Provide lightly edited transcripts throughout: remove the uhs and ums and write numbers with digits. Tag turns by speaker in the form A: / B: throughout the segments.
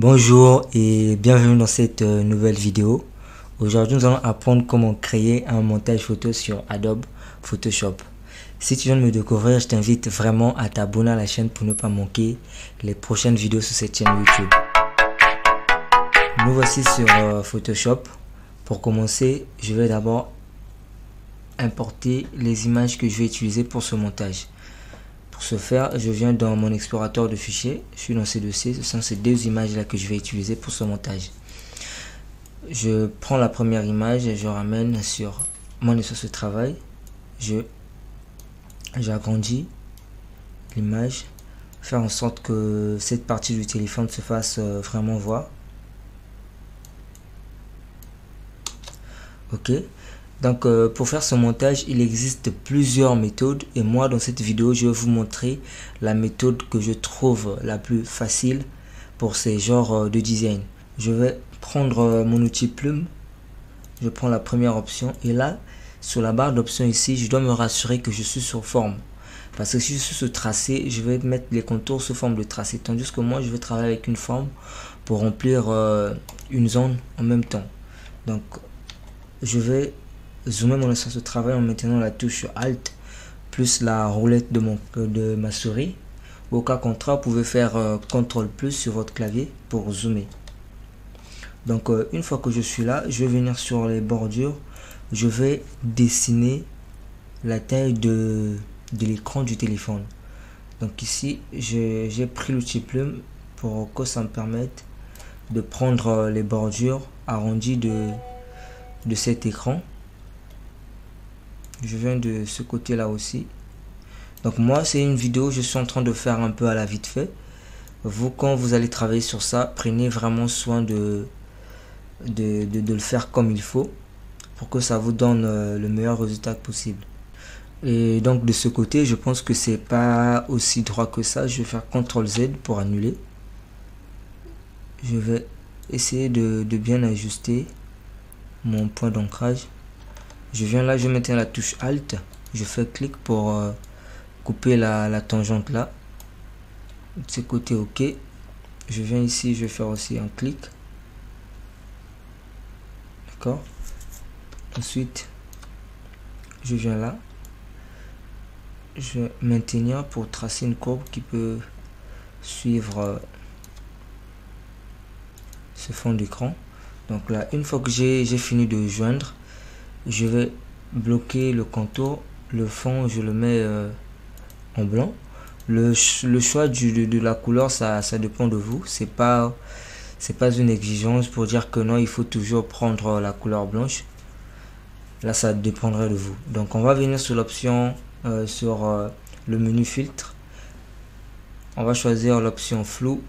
A: Bonjour et bienvenue dans cette nouvelle vidéo. Aujourd'hui, nous allons apprendre comment créer un montage photo sur Adobe Photoshop. Si tu viens de me découvrir, je t'invite vraiment à t'abonner à la chaîne pour ne pas manquer les prochaines vidéos sur cette chaîne YouTube. Nous voici sur Photoshop. Pour commencer, je vais d'abord importer les images que je vais utiliser pour ce montage. Pour ce faire, je viens dans mon explorateur de fichiers, je suis dans ces dossiers, ce sont ces deux images là que je vais utiliser pour ce montage. Je prends la première image et je ramène sur mon espace de travail, j'agrandis l'image, faire en sorte que cette partie du téléphone se fasse vraiment voir. Ok. Donc pour faire ce montage, il existe plusieurs méthodes et moi dans cette vidéo je vais vous montrer la méthode que je trouve la plus facile pour ces genres de design. Je vais prendre mon outil plume, je prends la première option et là sur la barre d'options ici je dois me rassurer que je suis sur forme, parce que si je suis sur tracé je vais mettre les contours sous forme de tracé, tandis que moi je vais travailler avec une forme pour remplir une zone en même temps. Donc je vais zoomer mon espace de travail en maintenant la touche Alt plus la roulette de ma souris. Au cas contraire, vous pouvez faire CTRL plus sur votre clavier pour zoomer. Donc une fois que je suis là, je vais venir sur les bordures. Je vais dessiner la taille de l'écran du téléphone. Donc ici, j'ai pris l'outil plume pour que ça me permette de prendre les bordures arrondies de cet écran. Je viens de ce côté là aussi. Donc moi c'est une vidéo, je suis en train de faire un peu à la vite fait. Vous, quand vous allez travailler sur ça, prenez vraiment soin de le faire comme il faut pour que ça vous donne le meilleur résultat possible. Et donc de ce côté, je pense que c'est pas aussi droit que ça. Je vais faire CTRL Z pour annuler. Je vais essayer de bien ajuster mon point d'ancrage. Je viens là, je vais mettre la touche Alt, je fais clic pour couper la tangente là. De ce côté, ok. Je viens ici, je vais faire aussi un clic. D'accord. Ensuite, je viens là. Je vais maintenir pour tracer une courbe qui peut suivre ce fond d'écran. Donc là, une fois que j'ai fini de joindre, je vais bloquer le contour, le fond je le mets en blanc. Le choix de la couleur ça dépend de vous, c'est pas une exigence pour dire que non il faut toujours prendre la couleur blanche. Là ça dépendrait de vous. Donc on va venir sur l'option sur le menu filtre, on va choisir l'option flou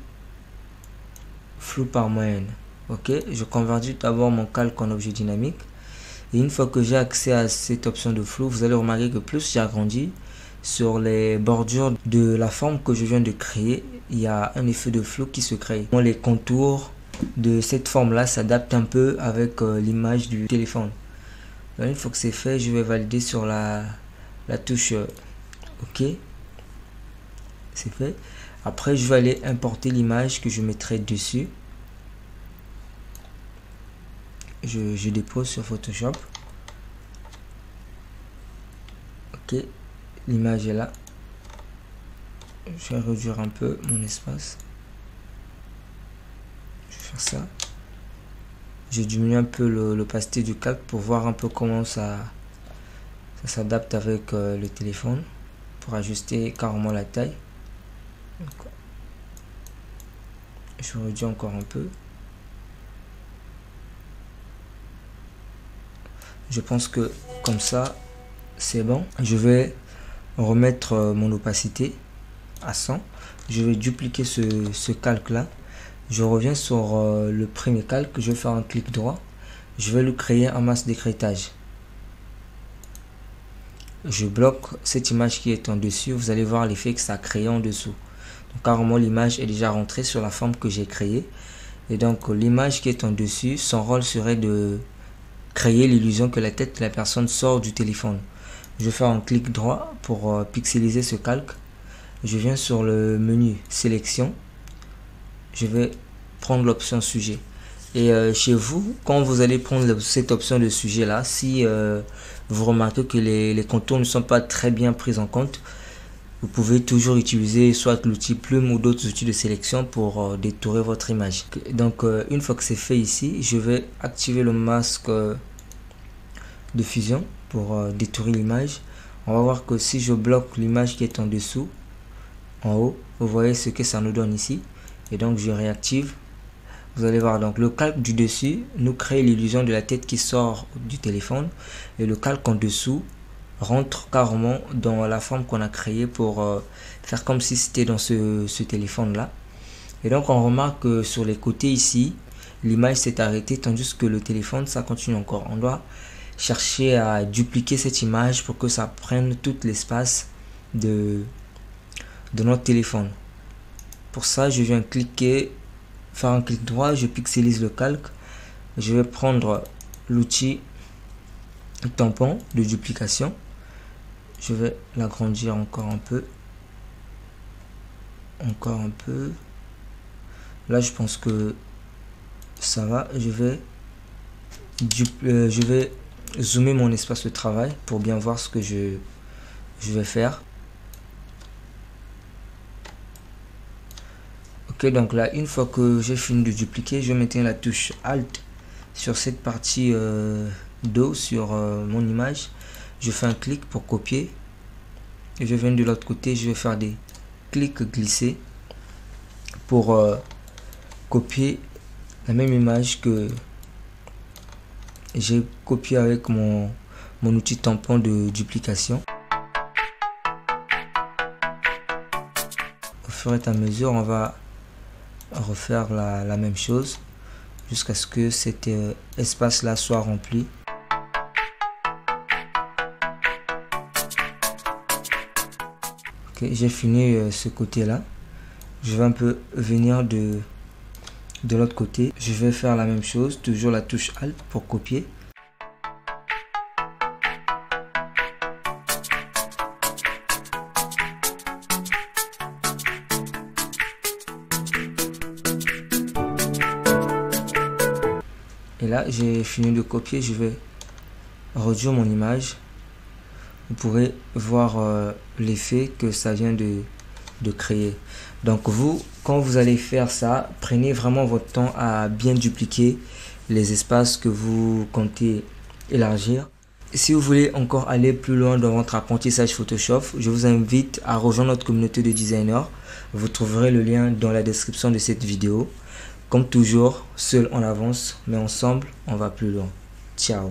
A: par moyenne. Ok, je convertis d'abord mon calque en objet dynamique. Et une fois que j'ai accès à cette option de flou, vous allez remarquer que plus j'agrandis sur les bordures de la forme que je viens de créer, il y a un effet de flou qui se crée. Les contours de cette forme là s'adaptent un peu avec l'image du téléphone. Donc, une fois que c'est fait, je vais valider sur la touche OK. C'est fait. Après, je vais aller importer l'image que je mettrai dessus. Je dépose sur Photoshop. Ok, l'image est là. Je vais réduire un peu mon espace. Je vais faire ça. Je diminue un peu l'opacité du calque pour voir un peu comment ça s'adapte avec le téléphone, pour ajuster carrément la taille. Je réduis encore un peu. Je pense que comme ça c'est bon. Je vais remettre mon opacité à 100. Je vais dupliquer ce calque là. Je reviens sur le premier calque. Je vais faire un clic droit. Je vais lui créer un masque d'écrêtage. Je bloque cette image qui est en dessus. Vous allez voir l'effet que ça a créé en dessous. Donc carrément l'image est déjà rentrée sur la forme que j'ai créée. Et donc l'image qui est en dessus, son rôle serait de créer l'illusion que la tête de la personne sort du téléphone. Je vais faire un clic droit pour pixeliser ce calque. Je viens sur le menu sélection. Je vais prendre l'option sujet. Et chez vous, quand vous allez prendre cette option de sujet là, si vous remarquez que les contours ne sont pas très bien pris en compte, vous pouvez toujours utiliser soit l'outil plume ou d'autres outils de sélection pour détourer votre image. Donc une fois que c'est fait ici, je vais activer le masque de fusion pour détourer l'image. On va voir que si je bloque l'image qui est en dessous, en haut, vous voyez ce que ça nous donne ici. Et donc je réactive. Vous allez voir, donc le calque du dessus nous crée l'illusion de la tête qui sort du téléphone. Et le calque en dessous rentre carrément dans la forme qu'on a créée pour faire comme si c'était dans ce téléphone là. Et donc on remarque que sur les côtés ici, l'image s'est arrêtée tandis que le téléphone ça continue encore. On doit chercher à dupliquer cette image pour que ça prenne tout l'espace de notre téléphone. Pour ça je viens cliquer, faire un clic droit, je pixelise le calque. Je vais prendre l'outil tampon de duplication. Je vais l'agrandir encore un peu. Encore un peu. Là, je pense que ça va. Je vais zoomer mon espace de travail pour bien voir ce que je vais faire. Ok, donc là, une fois que j'ai fini de dupliquer, je vais mettre la touche Alt sur cette partie d'eau sur mon image. Je fais un clic pour copier et je viens de l'autre côté, je vais faire des clics glissés pour copier la même image que j'ai copié avec mon outil tampon de duplication. Au fur et à mesure, on va refaire la même chose jusqu'à ce que cet espace là soit rempli. J'ai fini ce côté là. Je vais un peu venir de l'autre côté. Je vais faire la même chose, toujours la touche Alt pour copier. Et là j'ai fini de copier, je vais réduire mon image. Vous pourrez voir l'effet que ça vient de créer. Donc vous, quand vous allez faire ça, prenez vraiment votre temps à bien dupliquer les espaces que vous comptez élargir. Si vous voulez encore aller plus loin dans votre apprentissage Photoshop, je vous invite à rejoindre notre communauté de designers. Vous trouverez le lien dans la description de cette vidéo. Comme toujours, seul on avance, mais ensemble on va plus loin. Ciao.